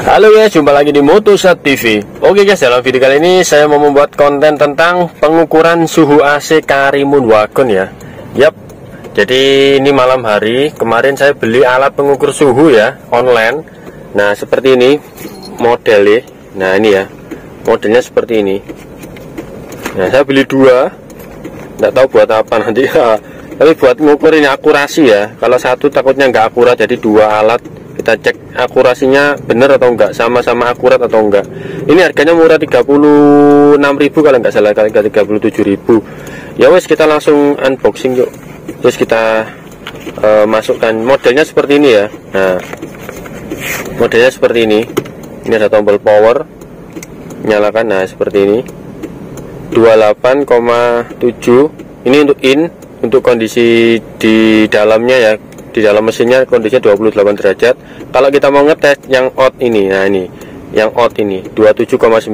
Halo guys, jumpa lagi di Motosat TV. Oke guys, dalam video kali ini saya mau membuat konten tentang pengukuran suhu AC Karimun Wagon ya. Yap, jadi ini malam hari. Kemarin saya beli alat pengukur suhu ya, online. Nah seperti ini modelnya. Nah ini ya, modelnya seperti ini. Nah saya beli dua, nggak tahu buat apa nanti ya. Tapi buat mengukur ini akurasi ya. Kalau satu takutnya nggak akurat, jadi dua alat kita cek akurasinya benar atau enggak, sama-sama akurat atau enggak. Ini harganya murah, 36.000 kalau nggak salah, kali 37.000. Ya wes, kita langsung unboxing yuk. Terus kita masukkan modelnya seperti ini ya. Nah modelnya seperti ini. Ini ada tombol power, nyalakan. Nah seperti ini 28,7. Ini untuk in, untuk kondisi di dalamnya ya. Di dalam mesinnya kondisinya 28 derajat. Kalau kita mau ngetes yang out ini, nah ini yang out ini 27,9.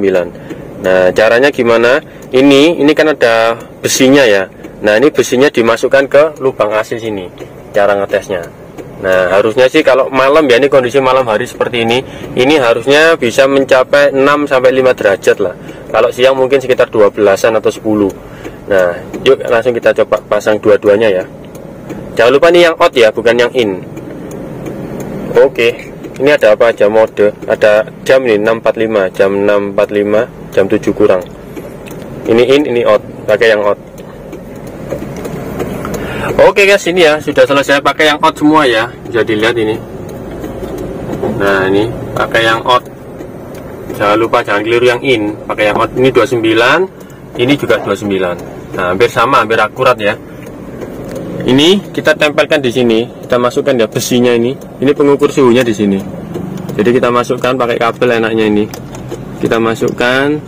Nah caranya gimana? Ini kan ada besinya ya. Nah ini besinya dimasukkan ke lubang AC sini, cara ngetesnya. Nah harusnya sih kalau malam ya, ini kondisi malam hari seperti ini harusnya bisa mencapai 6-5 derajat lah. Kalau siang mungkin sekitar 12-an atau 10. Nah yuk langsung kita coba pasang dua-duanya ya. Jangan lupa nih yang out ya, bukan yang in. Oke, ini ada apa aja mode? Ada jam nih 6.45, jam 6.45, jam 7 kurang. Ini in, ini out, pakai yang out. Oke guys, ini ya sudah selesai pakai yang out semua ya. Bisa dilihat ini. Nah ini pakai yang out. Jangan lupa, jangan keliru yang in. Pakai yang out. Ini 29, ini juga 29. Nah hampir sama, hampir akurat ya. Ini kita tempelkan di sini, kita masukkan ya besinya ini. Ini pengukur suhunya di sini. Jadi kita masukkan pakai kabel enaknya ini. Kita masukkan.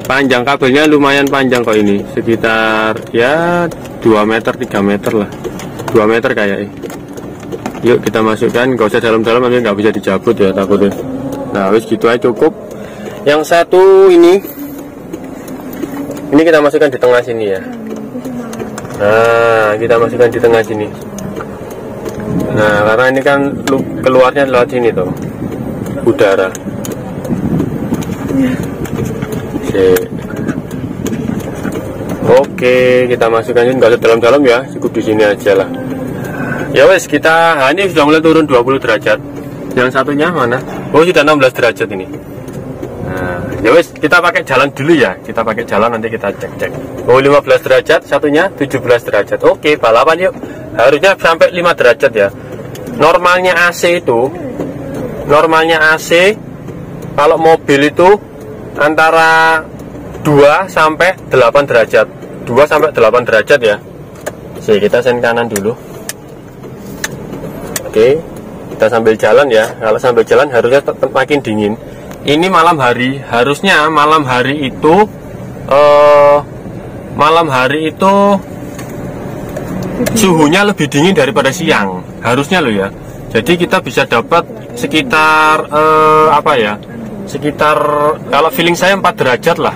Panjang kabelnya lumayan panjang kok ini, sekitar ya 2 meter 3 meter lah. 2 meter kayaknya. Yuk kita masukkan, nggak usah dalam-dalam nanti nggak bisa dicabut ya takutnya. Nah wis gitu aja cukup. Yang satu ini kita masukkan di tengah sini ya. Nah kita masukkan di tengah sini. Nah karena ini kan keluarnya lewat sini tuh, udara. Oke, kita masukkan ini, nggak usah dalam-dalam ya, cukup di sini aja lah. Ya wes, kita ini sudah mulai turun 20 derajat. Yang satunya mana? Oh sudah 16 derajat ini. Nah, ya wes, kita pakai jalan dulu ya. Kita pakai jalan, nanti kita cek-cek. Oh 15 derajat, satunya 17 derajat. Oke, balapan yuk. Harusnya sampai 5 derajat ya. Normalnya AC kalau mobil itu antara 2 sampai 8 derajat. 2 sampai 8 derajat ya. Jadi kita sen kanan dulu. Oke, kita sambil jalan ya. Kalau sambil jalan harusnya tetap makin dingin. Ini malam hari, harusnya malam hari itu suhunya lebih dingin daripada siang, harusnya loh ya. Jadi kita bisa dapat sekitar sekitar kalau feeling saya 4 derajat lah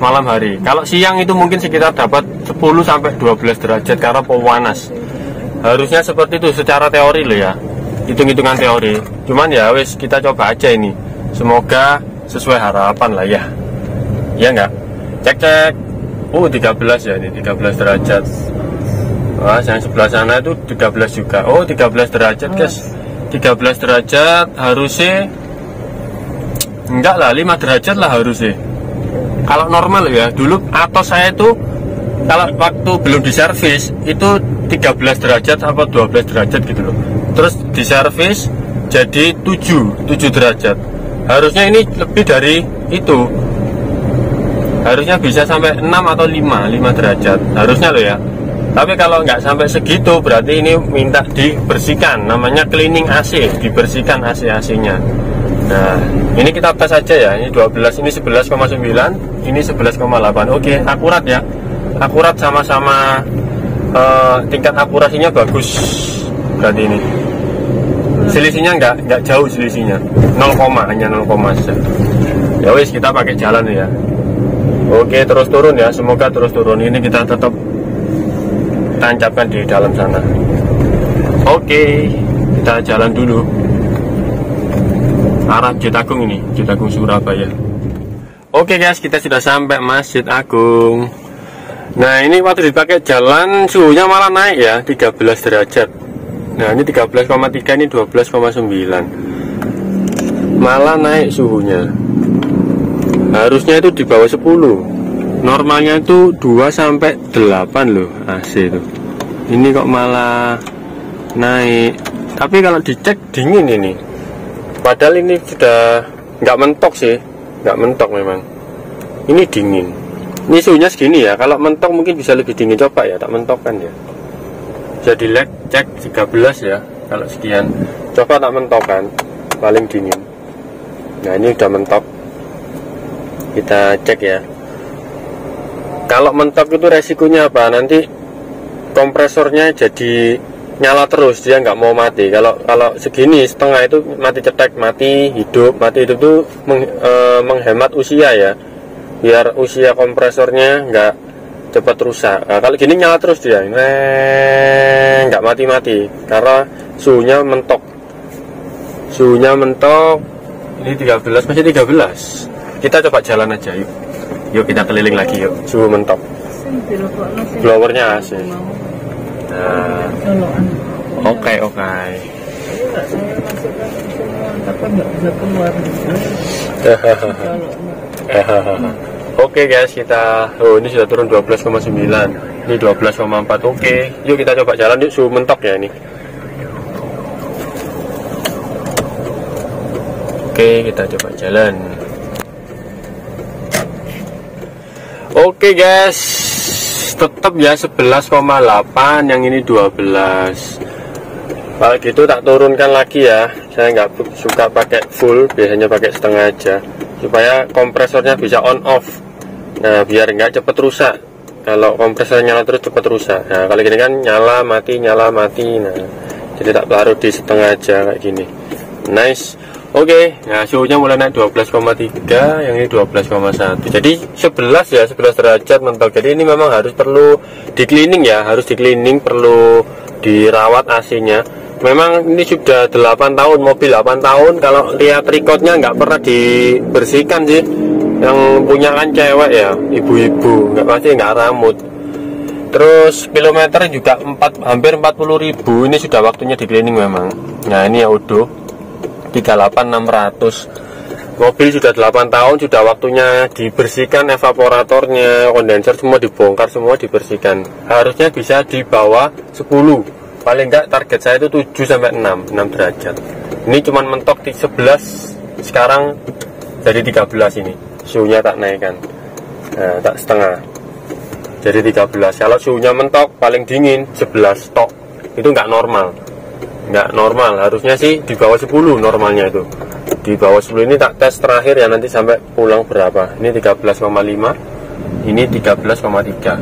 malam hari. Kalau siang itu mungkin sekitar dapat 10 sampai 12 derajat karena panas. Harusnya seperti itu secara teori loh ya, hitung-hitungan teori. Cuman ya wes, kita coba aja ini. Semoga sesuai harapan lah ya. Ya enggak? Cek-cek. 13 ya, ini 13 derajat. Wah, yang sebelah sana itu 13 juga. Oh 13 derajat guys. 13 derajat harusnya enggak lah, 5 derajat lah harusnya. Kalau normal ya, dulu atau saya itu kalau waktu belum diservis itu 13 derajat atau 12 derajat gitu loh. Terus diservis jadi 7 derajat. Harusnya ini lebih dari itu. Harusnya bisa sampai 6 atau 5 derajat. Harusnya loh ya. Tapi kalau nggak sampai segitu berarti ini minta dibersihkan. Namanya cleaning AC, dibersihkan AC-nya. Nah, ini kita tes aja ya. Ini 12, ini 11,9, ini 11,8. Oke, akurat ya. Akurat, sama-sama tingkat akurasinya bagus. Berarti ini. Selisihnya nggak jauh, selisihnya 0, hanya 0, saja. Ya wis, kita pakai jalan ya. Oke, terus turun ya, semoga terus turun. Ini kita tetap tancapkan di dalam sana. Oke, kita jalan dulu. arah Masjid Agung ini, Masjid Agung Surabaya. Oke guys, kita sudah sampai Masjid Agung. Nah ini waktu dipakai jalan suhunya malah naik ya, 13 derajat. Nah ini 13,3, ini 12,9, malah naik suhunya. Harusnya itu di bawah 10. Normalnya itu 2-8 loh AC itu. Ini kok malah naik. Tapi kalau dicek dingin ini. Padahal ini sudah nggak mentok sih, nggak mentok memang. Ini dingin. Ini suhunya segini ya. Kalau mentok mungkin bisa lebih dingin. Coba ya, tak mentokkan ya. Jadi cek 13 ya. Kalau sekian, coba tak mentokkan, paling dingin. Nah ini udah mentok. Kita cek ya. Kalau mentok itu resikonya apa? Nanti kompresornya jadi nyala terus, dia nggak mau mati. Kalau segini setengah itu mati cetek, mati hidup itu menghemat usia ya, biar usia kompresornya nggak cepat rusak. Nah, kalau gini nyala terus dia, nggak mati karena suhunya mentok. Ini 13, masih 13. Kita coba jalan aja yuk. Yuk kita keliling lagi yuk. Suhu mentok. Blowernya AC. Nah, oke. Oke guys, kita ini sudah turun 12,9. Ini 12,4. Oke, yuk kita coba jalan yuk, suhu mentok ya ini. Oke, kita coba jalan. Oke guys, tetap ya 11,8, yang ini 12. Kalau gitu tak turunkan lagi ya. Saya nggak suka pakai full, biasanya pakai setengah aja supaya kompresornya bisa on off. Nah biar nggak cepet rusak. Kalau kompresornya nyala terus cepet rusak. Nah kalau gini kan nyala mati. Nah jadi tak taruh di setengah aja kayak gini. Nice. Oke, nah suhunya mulai naik 12,3, yang ini 12,1. Jadi 11 ya, 11 derajat mentok. Jadi ini memang perlu di cleaning ya, perlu dirawat AC-nya. Memang ini sudah 8 tahun, mobil 8 tahun. Kalau lihat recordnya nggak pernah dibersihkan sih. Yang punya kan cewek ya, ibu-ibu, pasti nggak rambut. Terus kilometer juga hampir 40.000. Ini sudah waktunya di cleaning memang. Nah ini ya udah 38.600. Mobil sudah 8 tahun, sudah waktunya dibersihkan, evaporatornya, kondenser semua dibongkar, semua dibersihkan. Harusnya bisa di bawah 10. Paling enggak target saya itu 7-6 derajat. Ini cuman mentok di 11, sekarang jadi 13 ini. Suhunya tak naikkan. Nah, tak setengah. Jadi 13. Kalau suhunya mentok paling dingin 11 tok. Itu enggak normal. Nggak normal, harusnya sih di bawah 10 normalnya itu. Di bawah 10 ini tak tes terakhir ya, nanti sampai pulang berapa. Ini 13,5, ini 13,3.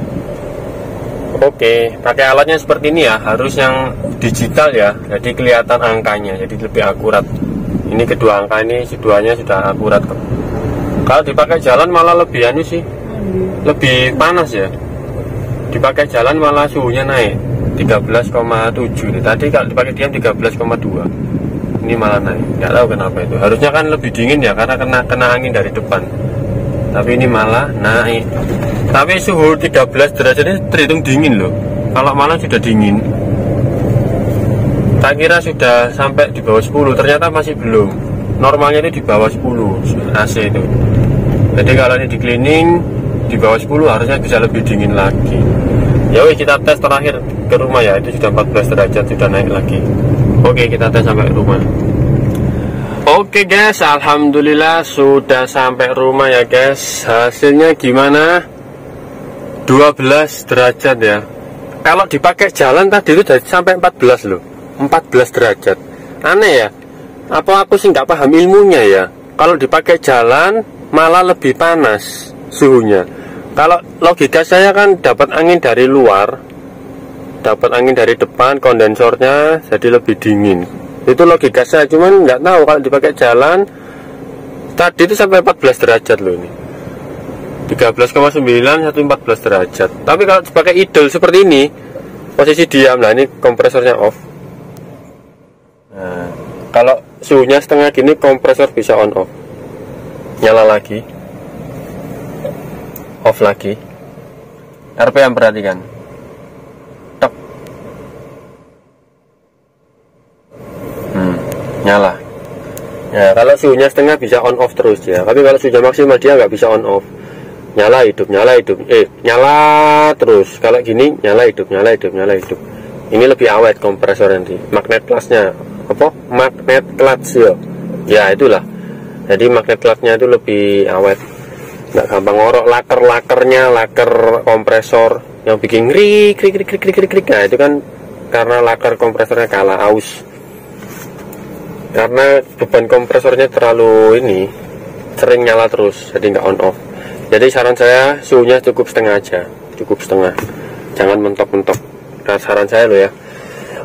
Oke, pakai alatnya seperti ini ya, harus yang digital ya, jadi kelihatan angkanya, jadi lebih akurat. Ini kedua angka ini, keduanya sudah akurat. Kalau dipakai jalan malah lebih anu sih, lebih panas ya. Dipakai jalan malah suhunya naik 13,7. Tadi kalau dipakai diam 13,2. Ini malah naik. Nggak tahu kenapa itu. Harusnya kan lebih dingin ya, karena kena angin dari depan. Tapi ini malah naik. Tapi suhu 13 derajat ini terhitung dingin loh. Kalau malah sudah dingin. Tak kira sudah sampai di bawah 10. Ternyata masih belum. Normalnya itu di bawah 10 AC itu. Jadi kalau ini di cleaning di bawah 10 harusnya bisa lebih dingin lagi. Ya wih, kita tes terakhir ke rumah ya, itu sudah 14 derajat, sudah naik lagi. Oke, kita tes sampai rumah. Oke guys, alhamdulillah sudah sampai rumah ya guys. Hasilnya gimana? 12 derajat ya. Kalau dipakai jalan tadi itu sampai 14 loh, 14 derajat. Aneh ya, apa aku sih nggak paham ilmunya ya. Kalau dipakai jalan malah lebih panas suhunya. Kalau logika saya kan dapat angin dari luar, dapat angin dari depan, kondensornya jadi lebih dingin. Itu logika saya, cuman nggak tahu kalau dipakai jalan tadi itu sampai 14 derajat loh ini. 13,9 14 derajat. Tapi kalau dipakai idle seperti ini, posisi diam, nah ini kompresornya off. Nah, Kalau suhunya setengah gini, kompresor bisa on off. Nyala lagi, off lagi. RPM perhatikan. Tek. Nyala. Ya, kalau suhunya setengah bisa on off terus ya. Tapi kalau suhunya maksimal dia nggak bisa on off. Nyala hidup, nyala hidup. Nyala terus. Kalau gini nyala hidup, nyala hidup, nyala hidup. Ini lebih awet kompresor nanti. Magnet clutch-nya apa? Magnet clutch ya. Ya itulah. Jadi magnet clutch-nya itu lebih awet. Nggak gampang ngorok. Laker-lakernya, laker kompresor yang bikin krik. Nah itu kan karena laker kompresornya kalah aus. Karena beban kompresornya terlalu ini, sering nyala terus, jadi nggak on off. Jadi saran saya suhunya cukup setengah aja, cukup setengah, jangan mentok-mentok. Nah, saran saya loh ya.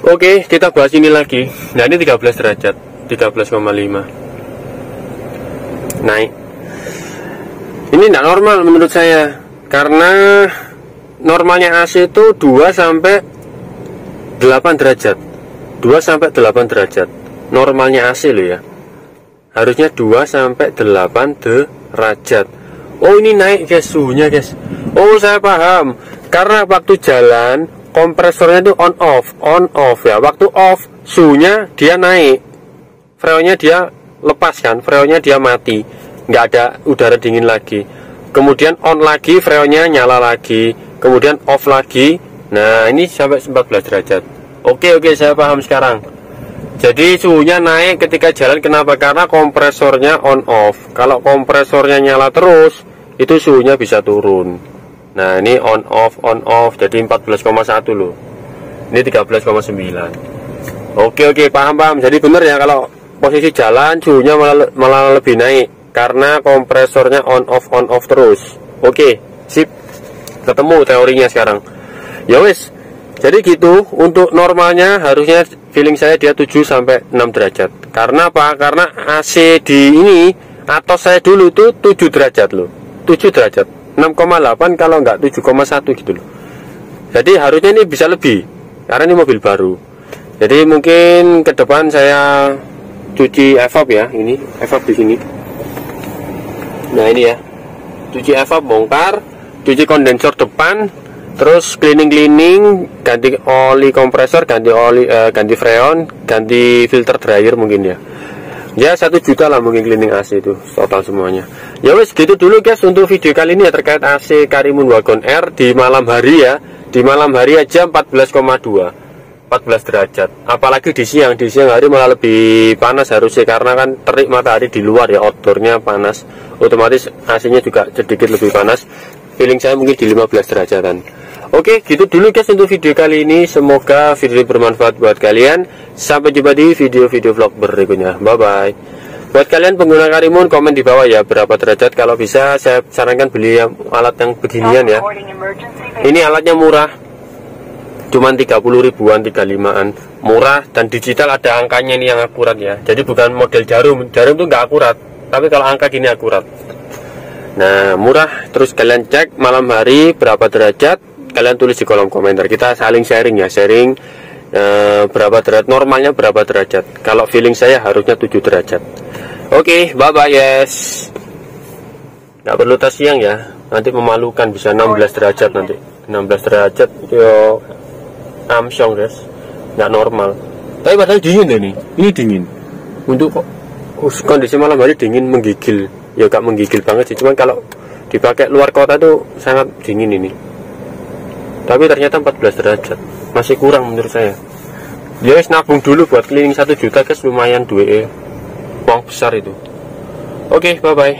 Oke, kita bahas ini lagi. Nah ini 13 derajat, 13,5 naik. Ini tidak normal menurut saya, karena normalnya AC itu 2 sampai 8 derajat, 2 sampai 8 derajat. Normalnya AC loh ya. Harusnya 2 sampai 8 derajat. Oh ini naik guys suhunya guys. Oh saya paham. Karena waktu jalan kompresornya itu on off ya. Waktu off suhunya dia naik, freonnya dia lepas kan, freonnya dia mati, nggak ada udara dingin lagi. Kemudian on lagi, freonnya nyala lagi, kemudian off lagi. Nah ini sampai 14 derajat. Oke saya paham sekarang. Jadi suhunya naik ketika jalan. Kenapa? Karena kompresornya on off. Kalau kompresornya nyala terus, itu suhunya bisa turun. Nah ini on off jadi 14,1 loh. Ini 13,9. Oke paham. Jadi bener ya, kalau posisi jalan suhunya malah lebih naik karena kompresornya on off terus. Oke sip, ketemu teorinya sekarang. Ya wes, jadi gitu. Untuk normalnya harusnya feeling saya dia 7 sampai 6 derajat. Karena apa? Karena AC di ini atau saya dulu itu 7 derajat loh. 7 derajat. 6,8 kalau enggak 7,1 gitu loh. Jadi harusnya ini bisa lebih karena ini mobil baru. Jadi mungkin ke depan saya cuci evap ya, ini evap di sini. Nah ini ya. Cuci evap, bongkar, cuci kondensor depan, terus cleaning, ganti oli kompresor, ganti oli, ganti freon, ganti filter dryer mungkin ya. Ya 1 juta lah mungkin cleaning AC itu total semuanya. Ya wes gitu dulu guys untuk video kali ini ya, terkait AC Karimun Wagon R di malam hari ya. Di malam hari aja 14,2, 14 derajat. Apalagi di siang hari malah lebih panas harusnya, karena kan terik matahari di luar ya, outdoornya panas, otomatis AC-nya juga sedikit lebih panas. Feeling saya mungkin di 15 derajatan. Oke, gitu dulu guys untuk video kali ini. Semoga video ini bermanfaat buat kalian. Sampai jumpa di video-video vlog berikutnya. Bye-bye. Buat kalian pengguna Karimun, komen di bawah ya berapa derajat. Kalau bisa saya sarankan beli alat yang beginian ya. Ini alatnya murah, cuman 30 ribuan, 35an. Murah dan digital, ada angkanya ini yang akurat ya. Jadi bukan model jarum. Jarum itu nggak akurat, tapi kalau angka gini akurat. Nah murah. Terus kalian cek malam hari berapa derajat, kalian tulis di kolom komentar. Kita saling sharing ya, sharing berapa derajat, normalnya berapa derajat. Kalau feeling saya harusnya 7 derajat. Oke, bye bye yes. Nggak perlu tas siang ya, nanti memalukan, bisa 16 derajat nanti. 16 derajat yo Amsyong guys, nggak normal. Tapi padahal dingin deh ini dingin. Untuk kondisi malam hari dingin menggigil. Ya gak menggigil banget sih, cuman kalau dipakai luar kota tuh sangat dingin ini. Tapi ternyata 14 derajat masih kurang menurut saya. Ya wis nabung dulu buat cleaning 1 juta guys, lumayan duit, uang besar itu. Oke, bye bye.